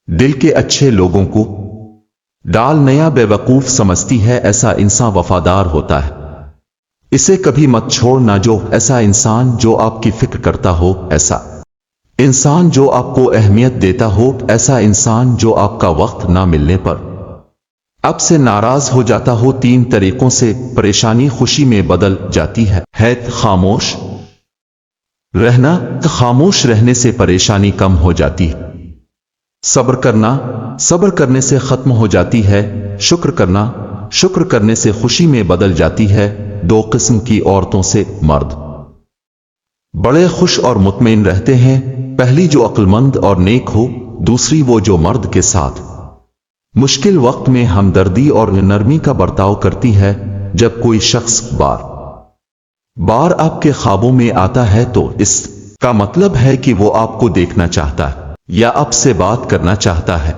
دل کے اچھے لوگوں کو ڈال نیا بیوقوف سمجھتی ہے، ایسا انسان وفادار ہوتا ہے، اسے کبھی مت چھوڑنا، جو ایسا انسان جو آپ کی فکر کرتا ہو، ایسا انسان جو آپ کو اہمیت دیتا ہو، ایسا انسان جو آپ کا وقت نہ ملنے پر اب سے ناراض ہو جاتا ہو۔ 3 طریقوں سے پریشانی خوشی میں بدل جاتی ہے۔ خاموش رہنا، خاموش رہنے سے پریشانی کم ہو جاتی ہے۔ صبر کرنا، صبر کرنے سے ختم ہو جاتی ہے۔ شکر کرنا، شکر کرنے سے خوشی میں بدل جاتی ہے۔ 2 قسم کی عورتوں سے مرد بڑے خوش اور مطمئن رہتے ہیں، پہلی جو عقل مند اور نیک ہو، دوسری وہ جو مرد کے ساتھ مشکل وقت میں ہمدردی اور نرمی کا برتاؤ کرتی ہے۔ جب کوئی شخص بار بار آپ کے خوابوں میں آتا ہے تو اس کا مطلب ہے کہ وہ آپ کو دیکھنا چاہتا ہے یا آپ سے بات کرنا چاہتا ہے۔